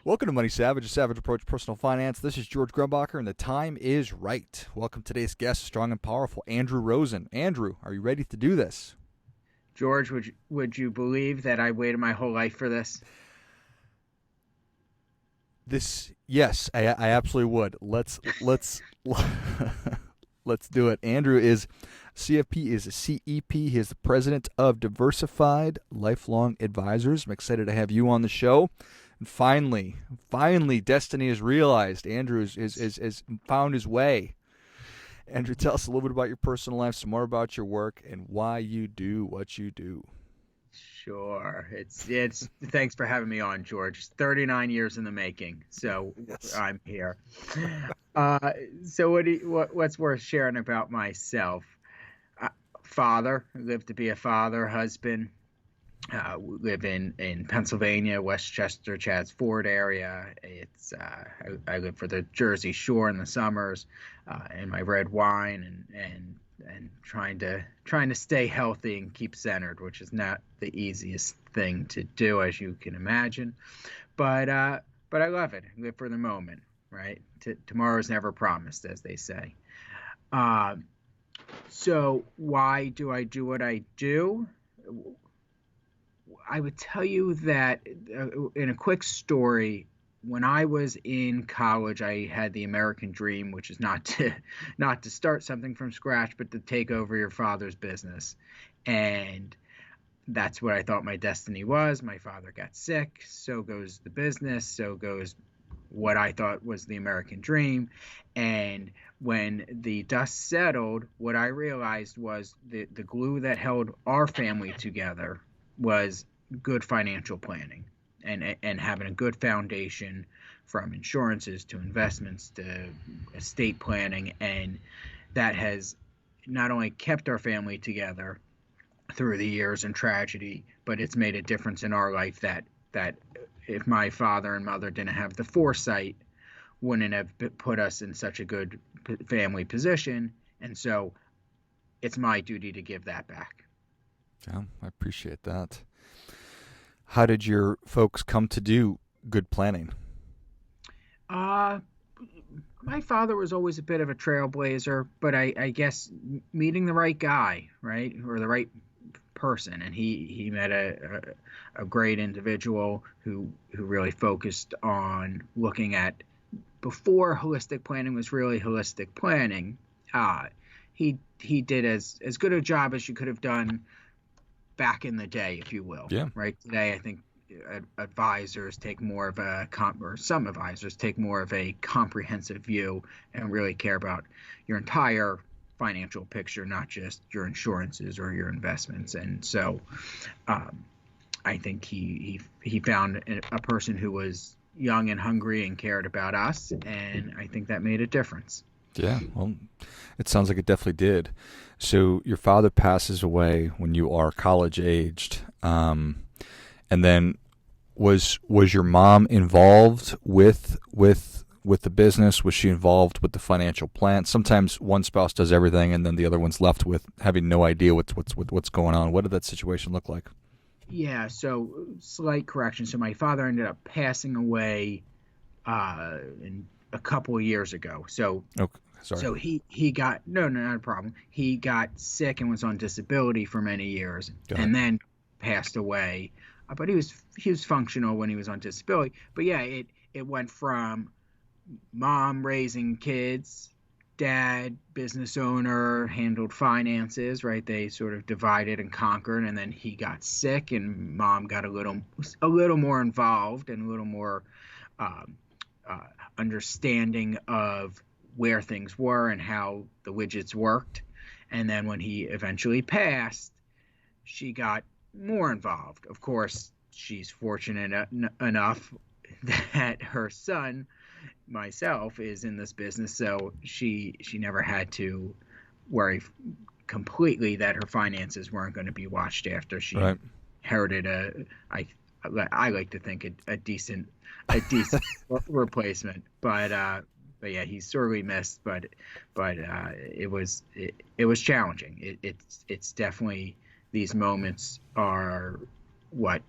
Welcome to Money Savage, a savage approach to personal finance. This is George Grumbacher, and the time is right. Welcome to today's guest, strong and powerful, Andrew Rosen. Andrew, are you ready to do this? George, would you believe that I waited my whole life for this? Yes, I absolutely would. Let's do it. Andrew is CFP, is a CEP. He is the president of Diversified Lifelong Advisors. I'm excited to have you on the show. And finally, destiny is realized. Andrew has found his way. Andrew, tell us a little bit about your personal life, some more about your work, and why you do what you do. Sure. It's thanks for having me on, George. It's 39 years in the making, so Yes. I'm here. Uh, so what's worth sharing about myself? Uh, Father, lived to be a father, husband. Live in Pennsylvania, Westchester, Chadds Ford area. I live for the Jersey Shore in the summers, and my red wine and trying to stay healthy and keep centered, which is not the easiest thing to do, as you can imagine. But I love it. I live for the moment, right? Tomorrow is never promised, as they say. Uh, so why do I do what I do? I would tell you that in a quick story, when I was in college, I had the American dream, which is not to start something from scratch, but to take over your father's business. And that's what I thought my destiny was. My father got sick, so goes the business, so goes what I thought was the American dream. And when the dust settled, what I realized was the glue that held our family together was good financial planning and having a good foundation, from insurances to investments to estate planning. And that has not only kept our family together through the years and tragedy, but it's made a difference in our life that if my father and mother didn't have the foresight, wouldn't have put us in such a good family position. And so it's my duty to give that back. Yeah, I appreciate that. How did your folks come to do good planning? Uh, my father was always a bit of a trailblazer, but I guess meeting the right guy, right, or the right person, and he met a great individual who really focused on looking at, before holistic planning was really holistic planning. Uh, he did as good a job as you could have done back in the day, if you will. Yeah, Right today, I think advisors take more of or some advisors take more of a comprehensive view and really care about your entire financial picture, not just your insurances or your investments. And so, um, I think he found a person who was young and hungry and cared about us, and I think that made a difference. yeah. Well, it sounds like it definitely did. So your father passes away when you are college aged, and then was your mom involved with the business? Was she involved with the financial plan? Sometimes one spouse does everything, and then the other one's left with having no idea what's going on. What did that situation look like? Yeah, so slight correction. So my father ended up passing away in a couple of years ago. Okay, sorry. So he got, no, not a problem. He got sick and was on disability for many years, Got it. and then passed away. But he was functional when he was on disability. But yeah, it went from mom raising kids, dad business owner, handled finances, right? They sort of divided and conquered, and then he got sick, and mom got a little more involved and a little more um, uh, understanding of where things were and how the widgets worked. And then when he eventually passed, she got more involved. Of course, she's fortunate enough that her son, myself, is in this business, so she never had to worry completely that her finances weren't going to be watched after. She Right. inherited I I like to think a decent replacement, but yeah, he's sorely missed. But it was challenging. It's definitely, these moments are what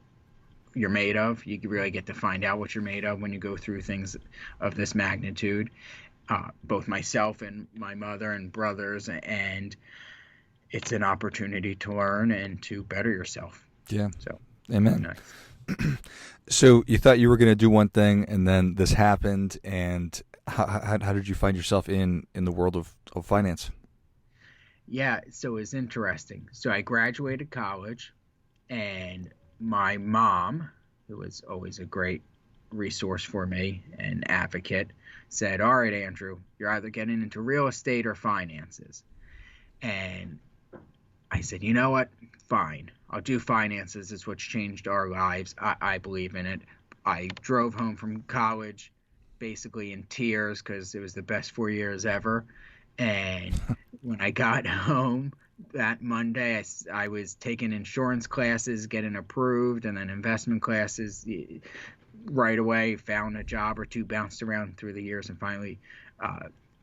you're made of. You really get to find out what you're made of when you go through things of this magnitude. Both myself and my mother and brothers, and it's an opportunity to learn and to better yourself. Yeah. So, Amen. nice. So you thought you were going to do one thing, and then this happened. And how did you find yourself in the world of finance? Yeah, so it's interesting. So I graduated college, and my mom, who was always a great resource for me and advocate, said, "All right, Andrew, you're either getting into real estate or finances." And I said, "You know what? Fine. I'll do finances. It's what's changed our lives. I believe in it." I drove home from college basically in tears because it was the best 4 years ever. And when I got home that Monday, I was taking insurance classes, getting approved, and then investment classes right away. Found a job or two, bounced around through the years, and finally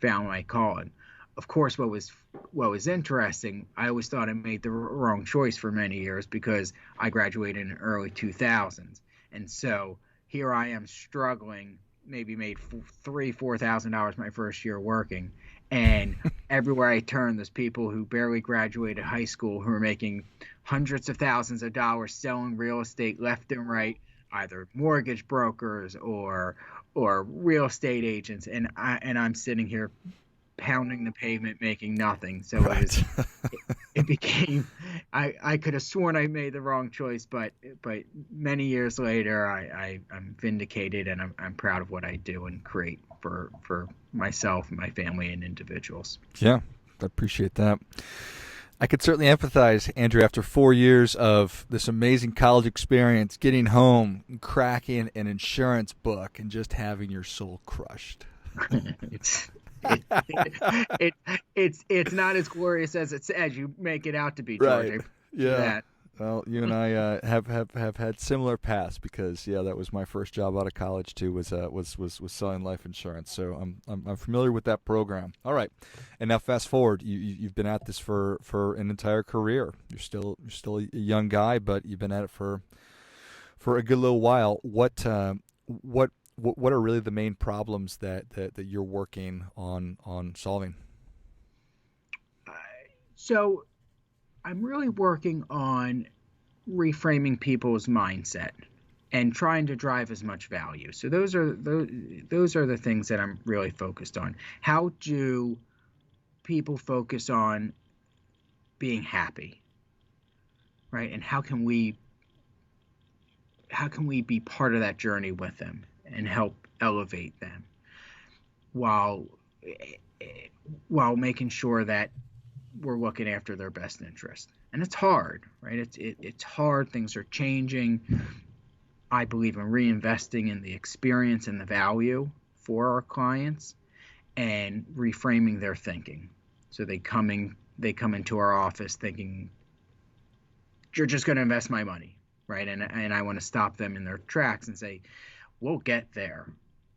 found my calling. Of course, what was interesting, I always thought I made the wrong choice for many years because I graduated in the early 2000s, and so here I am struggling. Maybe made $3,000-4,000 my first year working, and everywhere I turn, there's people who barely graduated high school who are making hundreds of thousands of dollars selling real estate left and right, either mortgage brokers or real estate agents, and I'm sitting here pounding the pavement, making nothing. So Right. it became I could have sworn I made the wrong choice, but many years later I'm vindicated, and I'm proud of what I do and create for myself and my family and individuals. Yeah, I appreciate that. I could certainly empathize, Andrew, after 4 years of this amazing college experience, getting home, cracking an insurance book, and just having your soul crushed. it's it, it, it's not as glorious as you make it out to be, George. Right. I promise you Yeah. that. Well, you and I have had similar paths because that was my first job out of college too was selling life insurance. So I'm familiar with that program. All right, and now fast forward, you've been at this for an entire career. You're still a young guy, but you've been at it for a good little while. What are really the main problems that you're working on solving? So I'm really working on reframing people's mindset and trying to drive as much value. So those are the things that I'm really focused on. How do people focus on being happy, right? And how can we be part of that journey with them and help elevate them while while making sure that we're looking after their best interest. And it's hard, right? It's hard. Things are changing. I believe in reinvesting in the experience and the value for our clients and reframing their thinking. So they come into our office thinking you're just going to invest my money, right? And I want to stop them in their tracks and say, we'll get there.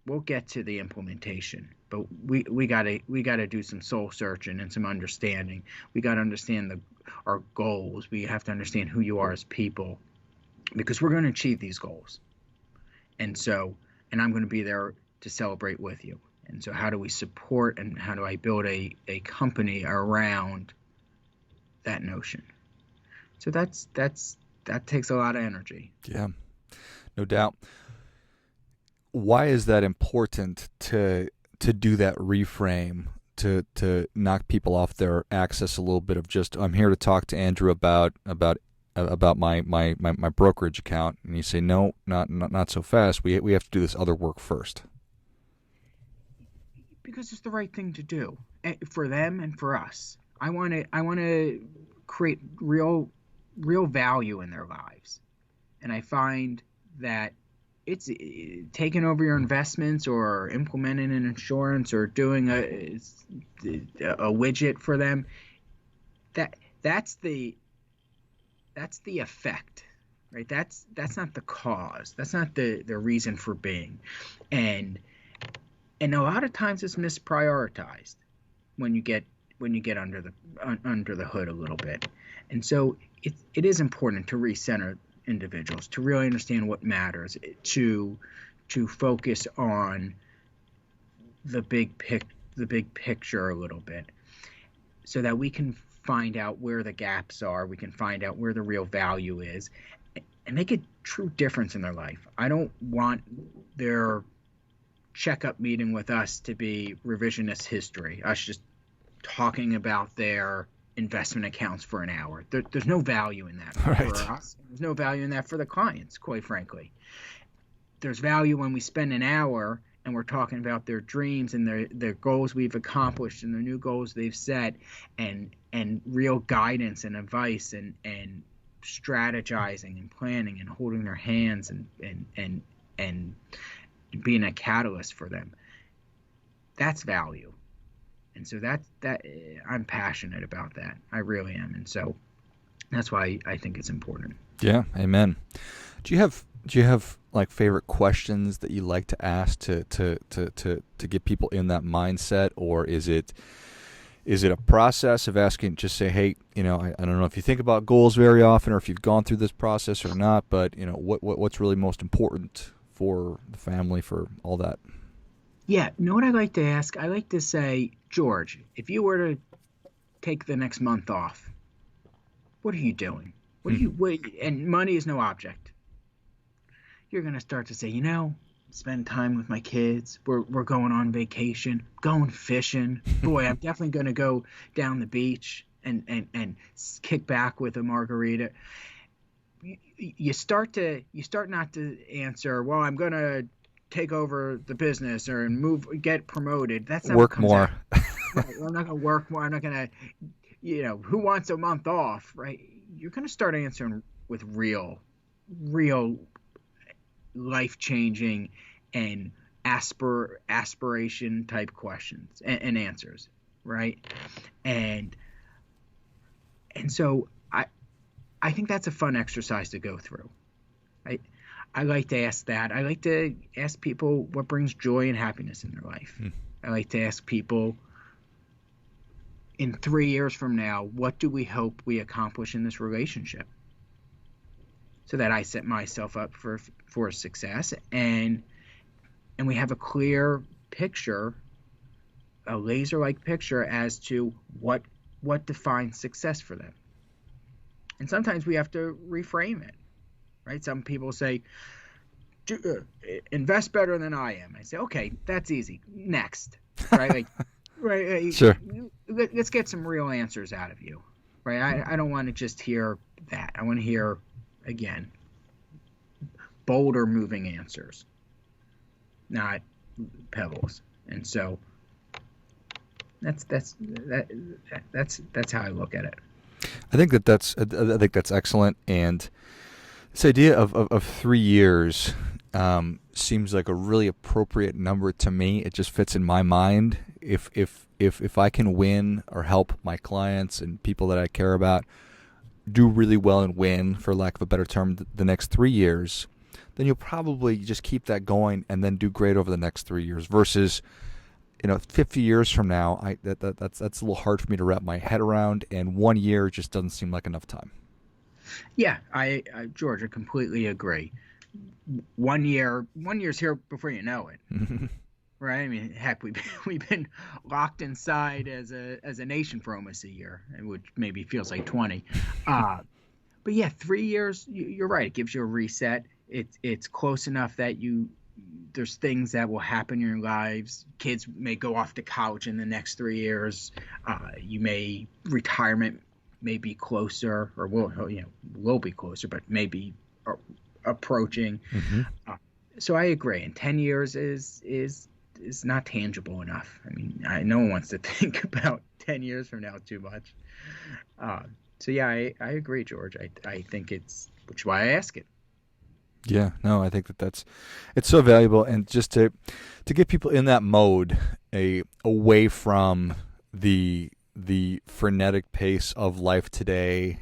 We'll get to the implementation, but we gotta do some soul searching and some understanding. We gotta understand our goals. We have to understand who you are as people, because we're going to achieve these goals. And I'm going to be there to celebrate with you. And so, how do we support and how do I build a company around that notion? So that takes a lot of energy. Yeah, no doubt. Why is that important to do that reframe, to knock people off their axis a little bit of just, I'm here to talk to Andrew about my brokerage account, and you say, no, not so fast, we have to do this other work first. Because it's the right thing to do, for them and for us. I want to create real value in their lives, and I find that it's taking over your investments or implementing an insurance or doing a widget for them. That's the effect, right? That's not the cause. That's not the reason for being, and a lot of times it's misprioritized when you get under the hood a little bit. And so it is important to recenter individuals to really understand what matters, to focus on the big picture a little bit, so that we can find out where the gaps are, we can find out where the real value is, and make a true difference in their life. I don't want their checkup meeting with us to be revisionist history, us just talking about their investment accounts for an hour. There's no value in that Right. for us. There's no value in that for the clients, quite frankly. There's value when we spend an hour and we're talking about their dreams and their goals we've accomplished and the new goals they've set, and real guidance and advice and strategizing and planning and holding their hands and being a catalyst for them. That's value. And so that I'm passionate about that. I really am. And so that's why I think it's important. Yeah, amen. Do you have like favorite questions that you like to ask to get people in that mindset, or is it a process of asking, just say, hey, I don't know if you think about goals very often or if you've gone through this process or not, but what's really most important for the family, for all that? Yeah, you know what I like to ask? I like to say, George, if you were to take the next month off, what are you doing? And money is no object. You're going to start to say, spend time with my kids. We're going on vacation, going fishing. Boy, I'm definitely going to go down the beach and kick back with a margarita. You start not to answer, well, I'm going to take over the business or get promoted. That's not work what comes more. out. Right? I'm not going to work more. I'm not going to, who wants a month off, right? You're going to start answering with real life-changing and aspiration type questions and answers, right? And so I think that's a fun exercise to go through. I like to ask that. I like to ask people what brings joy and happiness in their life. I like to ask people, in 3 years from now, what do we hope we accomplish in this relationship? So that I set myself up for success, and we have a clear picture, a laser-like picture as to what defines success for them. And sometimes we have to reframe it, right? Some people say, invest better than I am. I say, okay, that's easy. Next, right? Right? Sure. Let's get some real answers out of you, right? I don't want to just hear that. I want to hear, again, bolder moving answers, not pebbles. And so that's how I look at it. I think that's excellent. And this idea of 3 years seems like a really appropriate number to me. It just fits in my mind. If I can win or help my clients and people that I care about do really well and win, for lack of a better term, the next 3 years, then you'll probably just keep that going and then do great over the next 3 years. Versus, 50 years from now, that's a little hard for me to wrap my head around, and 1 year just doesn't seem like enough time. Yeah, George, I completely agree. 1 year's here before you know it. Right? I mean, heck, we've been locked inside as a nation for almost a year, which maybe feels like 20. But yeah, 3 years, you're right. It gives you a reset. It's close enough that there's things that will happen in your lives. Kids may go off to college in the next 3 years. Retirement may be closer, or will be closer, but maybe approaching. So I agree. And 10 years is not tangible enough. I mean, no one wants to think about 10 years from now too much. So yeah, I agree, George. I think which is why I ask it. Yeah, no, I think it's so valuable, and just to get people in that mode, away from the frenetic pace of life today,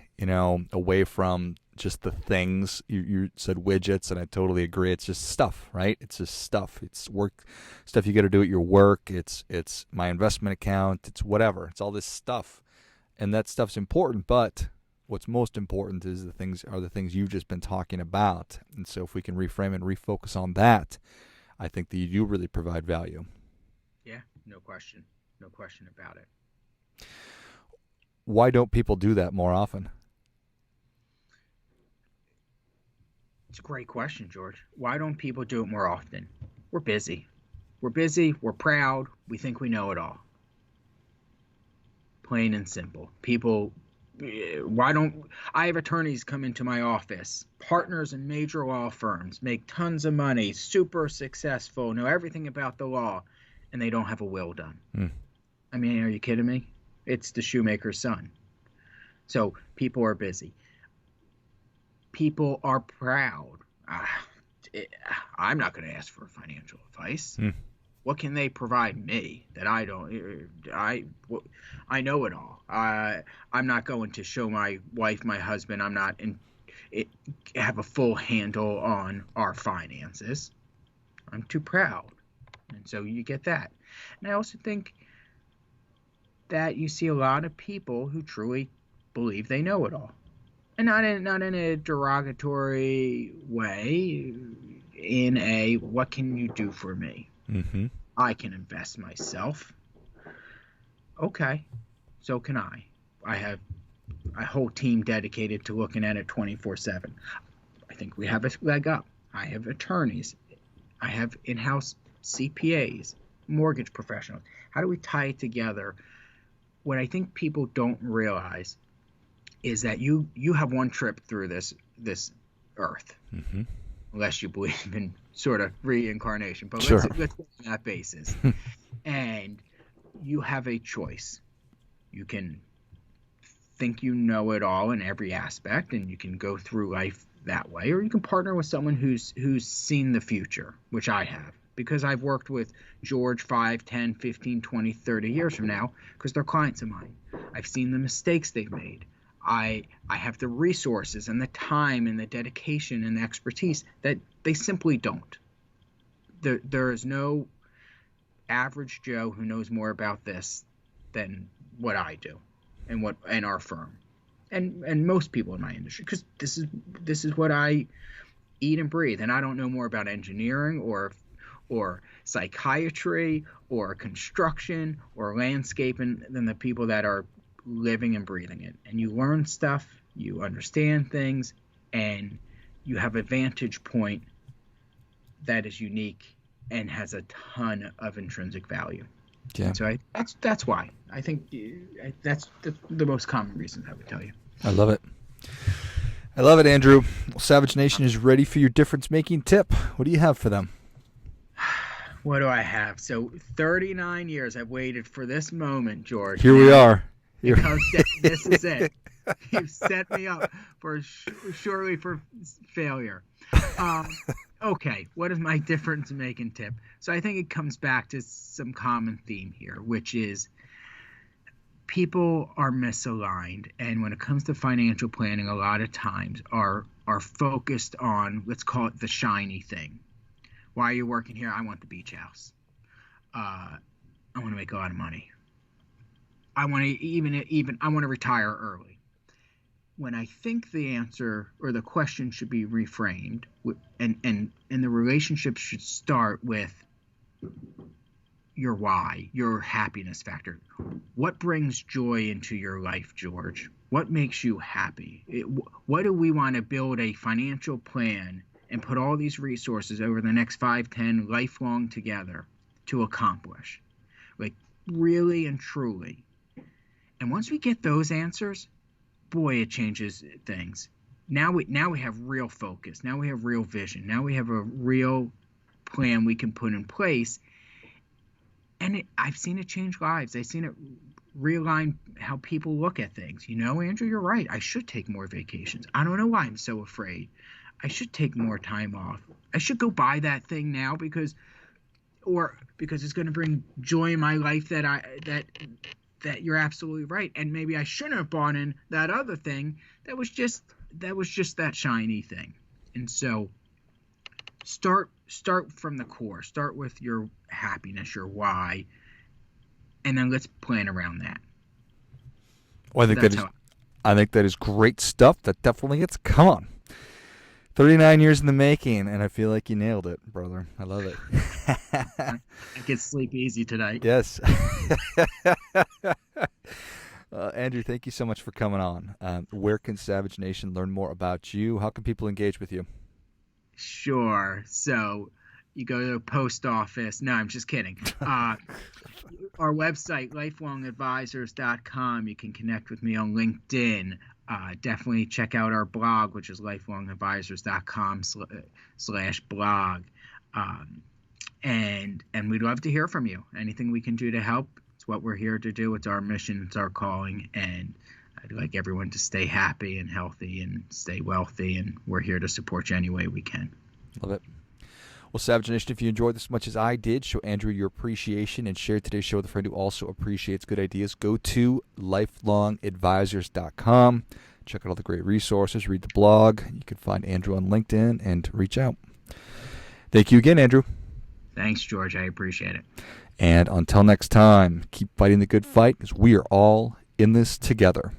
away from just the things. You said widgets, and I totally agree. It's just stuff, right? It's just stuff. It's work stuff you got to do at your work. It's my investment account. It's whatever. It's all this stuff, and that stuff's important, but what's most important is the things you've just been talking about. And so if we can reframe and refocus on that, I think that you do really provide value. Yeah, no question about it. Why don't people do that more often? It's a great question, George. Why don't people do it more often? We're busy. We're proud, we think we know it all. Plain and simple. People, why don't I have attorneys come into my office, partners in major law firms, make tons of money, super successful, know everything about the law, and they don't have a will done. I mean, are you kidding me? It's the shoemaker's son. So people are busy. People are proud. I'm not going to ask for financial advice. What can they provide me that I don't? I know it all. I'm not going to show my wife, my husband. I'm not have a full handle on our finances. I'm too proud, and so you get that. And I also think that you see a lot of people who truly believe they know it all, and not in a derogatory way. In a, what can you do for me? Mm-hmm. I can invest myself. Okay, so can I. I have a whole team dedicated to looking at it 24/7. I think we have a leg up. I have attorneys. I have in-house CPAs, mortgage professionals. How do we tie it together? What I think people don't realize is that you have one trip through this earth. Mm-hmm. Unless you believe in sort of reincarnation, but sure. let's go on that basis. And you have a choice. You can think you know it all in every aspect, and you can go through life that way, or you can partner with someone who's seen the future, which I have, because I've worked with George 5, 10, 15, 20, 30 years from now, because they're clients of mine. I've seen the mistakes they've made. I have the resources and the time and the dedication and the expertise that they simply don't. There is no average Joe who knows more about this than what I do and our firm and most people in my industry, because this is what I eat and breathe. And I don't know more about engineering or psychiatry or construction or landscaping than the people that are living and breathing it. And you learn stuff, you understand things, and you have a vantage point that is unique and has a ton of intrinsic value. Yeah. And so that's why I think that's the most common reasons I would tell you. I love it, Andrew. Well, Savage Nation is ready for your difference-making tip. What do you have for them? What do I have? So 39 years I've waited for this moment, George. Here we are. Because this is it. You've set me up surely for failure. Okay, what is my difference-making tip? So I think it comes back to some common theme here, which is people are misaligned. And when it comes to financial planning, a lot of times are focused on, let's call it the shiny thing. Why are you working here? I want the beach house. I want to make a lot of money. I want to I want to retire early. When I think the answer or the question should be reframed, and the relationship should start with your why, your happiness factor. What brings joy into your life, George? What makes you happy? What do we want to build a financial plan and put all these resources over the next 5, 10, lifelong together to accomplish? Like, really and truly. And once we get those answers, boy, it changes things. Now we have real focus. Now we have real vision. Now we have a real plan we can put in place. And I've seen it change lives. I've seen it realign how people look at things. You know, Andrew, you're right. I should take more vacations. I don't know why I'm so afraid. I should take more time off. I should go buy that thing now because it's going to bring joy in my life that you're absolutely right. And maybe I shouldn't have bought in that other thing that was just that shiny thing. And so start from the core. Start with your happiness, your why, and then let's plan around that. Well, I think I think that is great stuff. That definitely hits. Come on. 39 years in the making, and I feel like you nailed it, brother. I love it. I can sleep easy tonight. Yes. Andrew, thank you so much for coming on. Where can Savage Nation learn more about you? How can people engage with you? Sure. So you go to the post office. No, I'm just kidding. Our website, lifelongadvisors.com. You can connect with me on LinkedIn. Definitely check out our blog, which is lifelongadvisors.com/blog. And we'd love to hear from you. Anything we can do to help, it's what we're here to do. It's our mission. It's our calling. And I'd like everyone to stay happy and healthy and stay wealthy. And we're here to support you any way we can. Love it. Well, Savage Nation, if you enjoyed this as much as I did, show Andrew your appreciation and share today's show with a friend who also appreciates good ideas. Go to lifelongadvisors.com. Check out all the great resources. Read the blog. You can find Andrew on LinkedIn and reach out. Thank you again, Andrew. Thanks, George. I appreciate it. And until next time, keep fighting the good fight because we are all in this together.